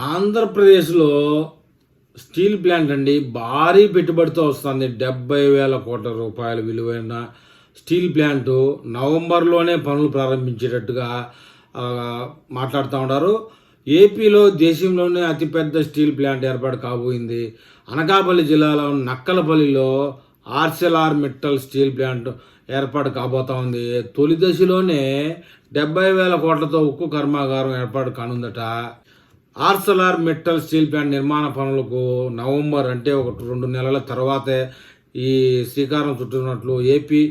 ఆంధ్రప్రదేశ్లో steel plant అండి భారీ పెట్టుబడితో వస్తుంది. 70,000 కోట్ల రూపాయల విలువైన స్టీల్ ప్లాంటు నవంబర్లోనే పనులు ప్రారంభించేటట్టుగా మాట్లాడుతూ ఉన్నారు. ఏపీలో దేశంలోనే అతిపెద్ద స్టీల్ ప్లాంట్ ఏర్పాటు కాబోయింది. అనకాపల్లి జిల్లాలో నక్కలపల్లిలో ఆర్సెలార్ మిట్టల్ స్టీల్ ప్లాంట్ ఏర్పాటు కాబోతా ఉంది. తొలి దశలోనే 70,000 కోట్లతో ఉక్కు కర్మాగారం ఏర్పాటు కానుందట. ఆర్సెలార్ మిట్టల్ స్టీల్ ప్లాంట్ నిర్మాణ పనులకు నవంబర్ అంటే ఒక 2 నెలల తర్వాతే ఈ శ్రీకారం చుట్టున్నట్లు ఏపీ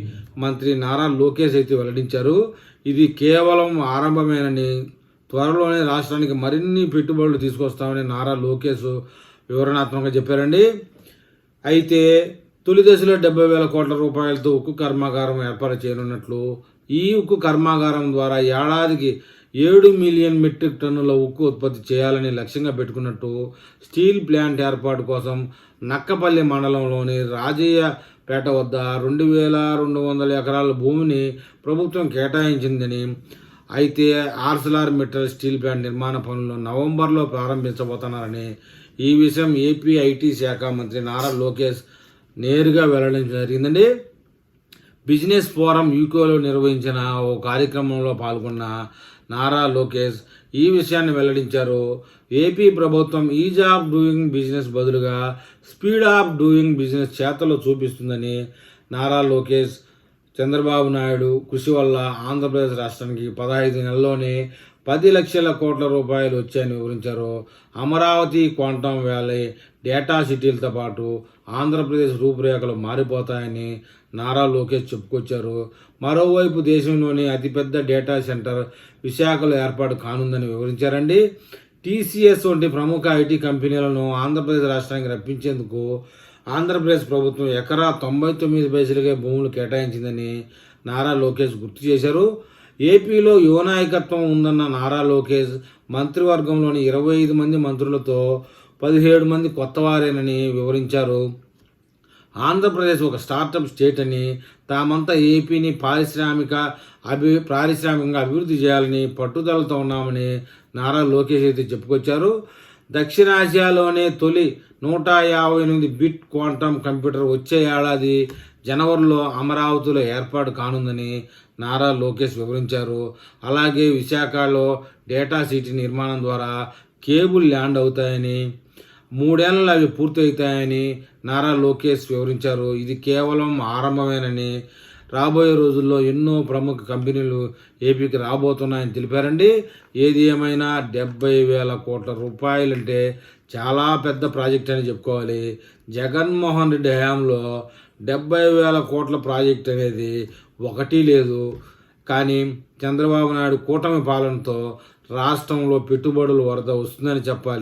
మంత్రి నారా లోకేష్ అయితే వెల్లడించారు. ఇది కేవలం ఆరంభమేనని, త్వరలోనే రాష్ట్రానికి మరిన్ని పెట్టుబడులు తీసుకొస్తామని నారా లోకేష్ వివరణాత్మకంగా చెప్పారండి. అయితే తొలి దశలో 70,000 కోట్ల రూపాయలతో ఉక్కు కర్మాగారం ఏర్పాటు చేయనున్నట్లు, ఈ ఉక్కు కర్మాగారం ద్వారా ఏడాదికి 7 మిలియన్ మెట్రిక్ టన్నుల ఉక్కు ఉత్పత్తి చేయాలని లక్ష్యంగా పెట్టుకున్నట్టు స్టీల్ ప్లాంట్ ఏర్పాటు కోసం నక్కపల్లి మండలంలోని రాజయ్యపేట వద్ద 2,200 ఎకరాల భూమిని ప్రభుత్వం కేటాయించిందని, అయితే ఆర్సెలార్ మిట్టల్ స్టీల్ ప్లాంట్ నిర్మాణ పనులు నవంబర్లో ప్రారంభించబోతున్నారని ఈ విషయం ఏపీ ఐటీ శాఖ మంత్రి నారా లోకేష్ నేరుగా వెల్లడించడం జరిగిందండి. బిజినెస్ ఫోరం యూకేలో నిర్వహించిన ఓ కార్యక్రమంలో పాల్గొన్న నారా లోకేష్ ఈ విషయాన్ని వెల్లడించారు. ఏపీ ప్రభుత్వం ఈజ్ ఆఫ్ డూయింగ్ బిజినెస్ బదులుగా స్పీడ్ ఆఫ్ డూయింగ్ బిజినెస్ చేతల్లో చూపిస్తుందని, నారా లోకేష్ చంద్రబాబు నాయుడు కృషి వల్ల ఆంధ్రప్రదేశ్ రాష్ట్రానికి 15 నెలల్లోనే 10 లక్షల కోట్ల రూపాయలు వచ్చాయని వివరించారు. అమరావతి, క్వాంటమ్ వ్యాలీ, డేటా సిటీలతో పాటు ఆంధ్రప్రదేశ్ రూపురేఖలు మారిపోతాయని నారా లోకేష్ చెప్పుకొచ్చారు. మరోవైపు దేశంలోని అతిపెద్ద డేటా సెంటర్ విశాఖలో ఏర్పాటు కానుందని వివరించారండి. టీసీఎస్ వంటి ప్రముఖ ఐటీ కంపెనీలను ఆంధ్రప్రదేశ్ రాష్ట్రానికి రప్పించేందుకు ఆంధ్రప్రదేశ్ ప్రభుత్వం ఎకరా 99 పైసలకే భూములు కేటాయించిందని నారా లోకేష్ గుర్తు చేశారు. ఏపీలో యువ నాయకత్వం ఉందన్న నారా లోకేష్ మంత్రివర్గంలోని 25 మంది మంత్రులతో 17 మంది కొత్తవారేనని వివరించారు. ఆంధ్రప్రదేశ్ ఒక స్టార్టప్ స్టేట్ అని, తామంతా ఏపీని పారిశ్రామికంగా అభివృద్ధి చేయాలని పట్టుదలతో ఉన్నామని నారా లోకేష్ అయితే చెప్పుకొచ్చారు. దక్షిణాసియాలోనే తొలి 158 బిట్ క్వాంటమ్ కంప్యూటర్ వచ్చే ఏడాది జనవరిలో అమరావతిలో ఏర్పాటు కానుందని నారా లోకేష్ వివరించారు. అలాగే విశాఖలో డేటా సిటీ నిర్మాణం ద్వారా కేబుల్ ల్యాండ్ అవుతాయని, 3 ఏళ్లలో అవి పూర్తి అవుతాయని నారా లోకేష్ వివరించారు. ఇది కేవలం ఆరంభమేనని, రాబోయే రోజుల్లో ఎన్నో ప్రముఖ కంపెనీలు ఏపీకి రాబోతున్నాయని తెలిపారండి. ఏది ఏమైనా 70,000 కోట్ల రూపాయలంటే చాలా పెద్ద ప్రాజెక్ట్ అని చెప్పుకోవాలి. జగన్మోహన్ రెడ్డి హయాంలో 70,000 కోట్ల ప్రాజెక్ట్ అనేది ఒకటి లేదు. కానీ చంద్రబాబు నాయుడు కూటమి పాలనతో రాష్ట్రంలో పెట్టుబడుల వరద వస్తుందని చెప్పాలి.